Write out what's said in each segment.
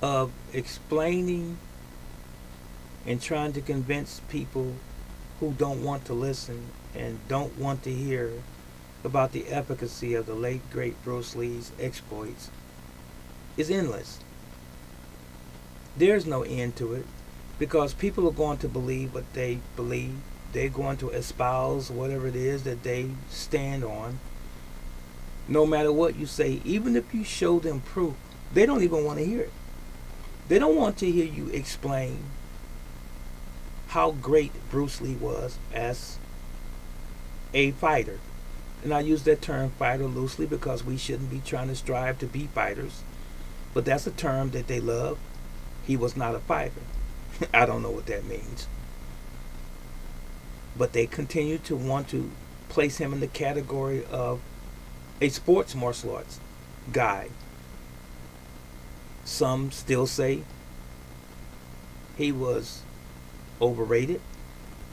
of explaining and trying to convince people who don't want to listen and don't want to hear about the efficacy of the late great Bruce Lee's exploits is endless. There's no end to it because people are going to believe what they believe. They're going to espouse whatever it is that they stand on. No matter what you say, even if you show them proof, they don't even want to hear it. They don't want to hear you explain how great Bruce Lee was as a fighter. And I use that term fighter loosely because we shouldn't be trying to strive to be fighters. But that's a term that they love. He was not a fighter. I don't know what that means. But they continue to want to place him in the category of a sports martial arts guy. Some still say he was overrated.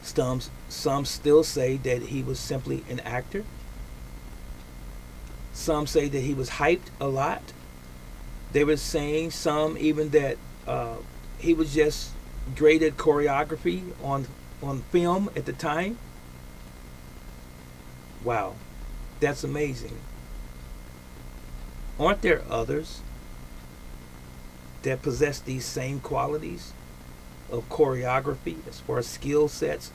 Some still say that he was simply an actor. Some say that he was hyped a lot. They were saying some even that he was just great at choreography on film at the time. Wow, that's amazing. Aren't there others that possess these same qualities of choreography as far as skill sets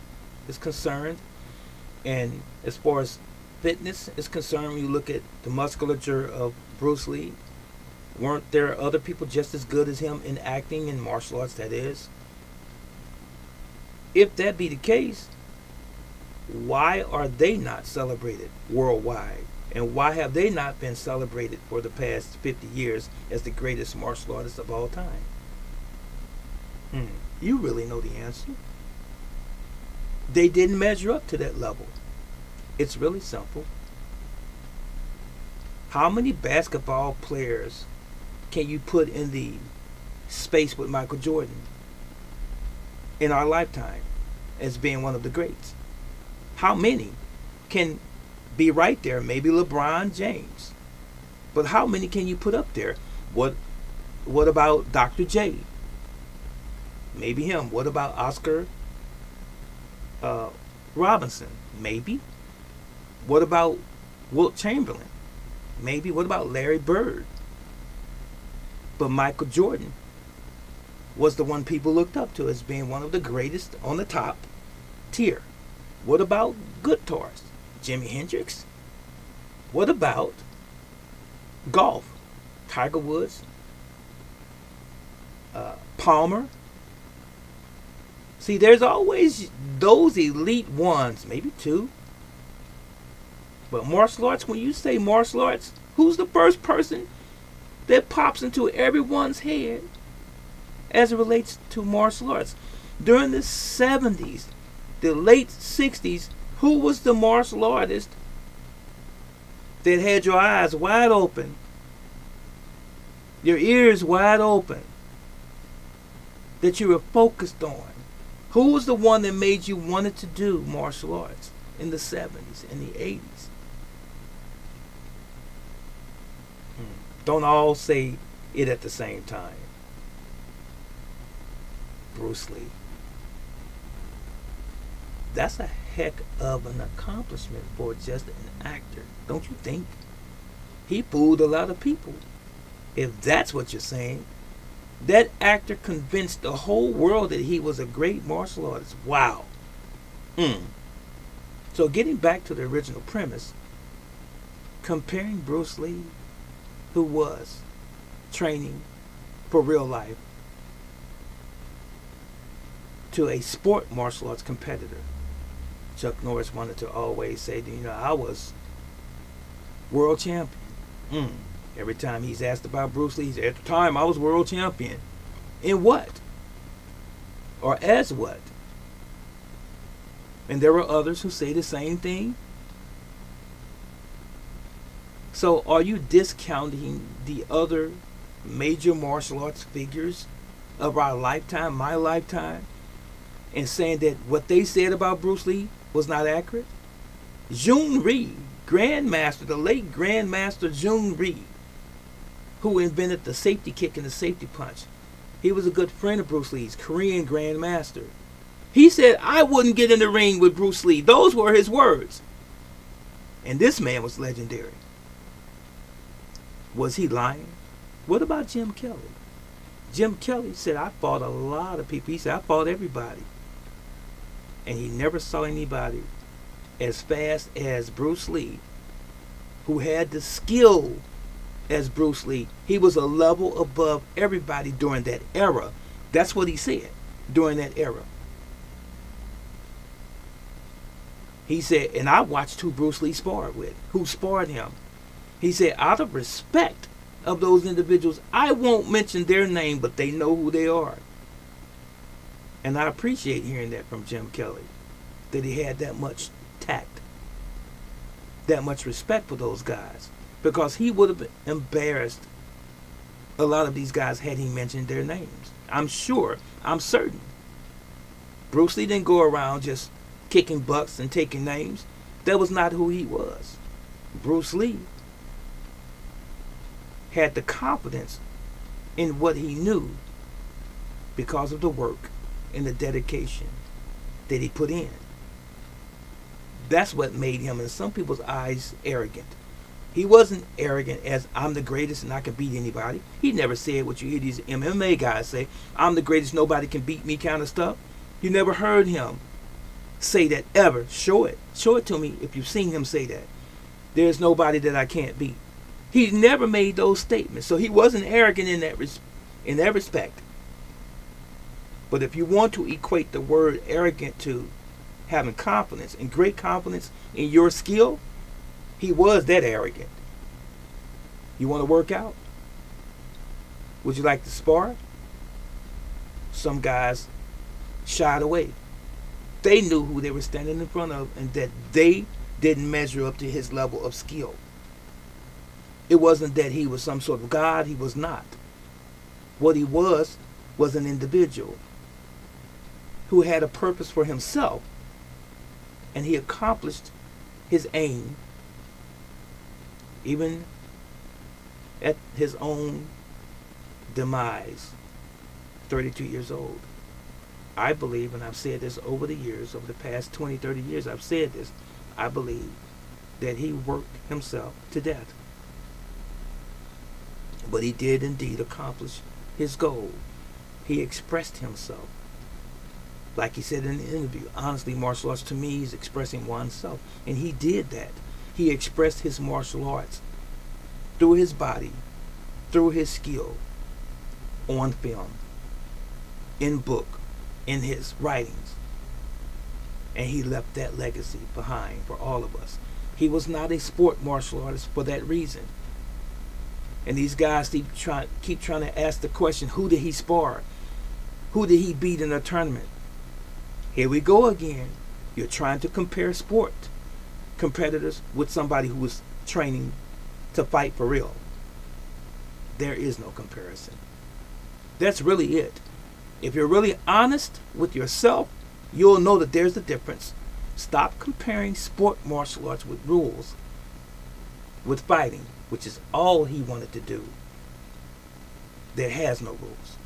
is concerned, and as far as fitness is concerned? When you look at the musculature of Bruce Lee, weren't there other people just as good as him in acting and martial arts, that is? If that be the case, why are they not celebrated worldwide? And why have they not been celebrated for the past 50 years as the greatest martial artists of all time? You really know the answer. They didn't measure up to that level. It's really simple. How many basketball players can you put in the space with Michael Jordan in our lifetime as being one of the greats? How many can be right there? Maybe LeBron James. But how many can you put up there? What about Dr. J? Maybe him. What about Oscar Robinson? Maybe. What about Wilt Chamberlain? Maybe. What about Larry Bird? But Michael Jordan was the one people looked up to as being one of the greatest on the top tier. What about guitarists? Jimi Hendrix? What about golf? Tiger Woods? Palmer? See, there's always those elite ones, maybe two. But martial arts, when you say martial arts, who's the first person that pops into everyone's head as it relates to martial arts? During the 70s, the late 60s, who was the martial artist that had your eyes wide open, your ears wide open, that you were focused on? Who was the one that made you wanted to do martial arts in the 70s and the 80s? Don't all say it at the same time. Bruce Lee. That's a heck of an accomplishment for just an actor, don't you think? He fooled a lot of people. If that's what you're saying, that actor convinced the whole world that he was a great martial artist. Wow. So getting back to the original premise, comparing Bruce Lee, who was training for real life, to a sport martial arts competitor. Chuck Norris wanted to always say, I was world champion. Every time he's asked about Bruce Lee, he said, at the time I was world champion. In what? Or as what? And there are others who say the same thing. So are you discounting the other major martial arts figures of our lifetime, my lifetime, and saying that what they said about Bruce Lee was not accurate? Jun Rhee, Grandmaster, the late Grandmaster Jun Rhee, who invented the safety kick and the safety punch, He was a good friend of Bruce Lee's, Korean Grandmaster. He said, I wouldn't get in the ring with Bruce Lee. Those were his words. And this man was legendary. Was he lying? What about Jim Kelly? Jim Kelly said, I fought a lot of people. He said, I fought everybody. And he never saw anybody as fast as Bruce Lee, who had the skill as Bruce Lee. He was a level above everybody during that era. That's what he said, during that era. He said, and I watched who Bruce Lee sparred with, who sparred him. He said, out of respect of those individuals, I won't mention their name, but they know who they are. And I appreciate hearing that from Jim Kelly, that he had that much tact, that much respect for those guys, because he would have embarrassed a lot of these guys had he mentioned their names. I'm sure, I'm certain. Bruce Lee didn't go around just kicking butts and taking names. That was not who he was. Bruce Lee had the confidence in what he knew because of the work and the dedication that he put in. That's what made him, in some people's eyes, arrogant. He wasn't arrogant as I'm the greatest and I can beat anybody. He never said what you hear these MMA guys say, I'm the greatest, nobody can beat me kind of stuff. You never heard him say that ever. Show it. Show it to me if you've seen him say that. There's nobody that I can't beat. He never made those statements. So he wasn't arrogant in that respect. But if you want to equate the word arrogant to having confidence and great confidence in your skill, he was that arrogant. You want to work out? Would you like to spar? Some guys shied away. They knew who they were standing in front of and that they didn't measure up to his level of skill. It wasn't that he was some sort of God. He was not. What he was an individual who had a purpose for himself, and he accomplished his aim even at his own demise, 32 years old. I believe, and I've said this over the years, over the past 20, 30 years, I've said this, I believe that he worked himself to death. But he did indeed accomplish his goal. He expressed himself. Like he said in the interview, honestly, martial arts to me is expressing oneself. And he did that. He expressed his martial arts through his body, through his skill, on film, in book, in his writings. And he left that legacy behind for all of us. He was not a sport martial artist for that reason. And these guys keep trying to ask the question, who did he spar? Who did he beat in a tournament? Here we go again. You're trying to compare sport competitors with somebody who was training to fight for real. There is no comparison. That's really it. If you're really honest with yourself, you'll know that there's a difference. Stop comparing sport martial arts with rules, with fighting, which is all he wanted to do. There has no rules.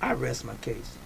I rest my case.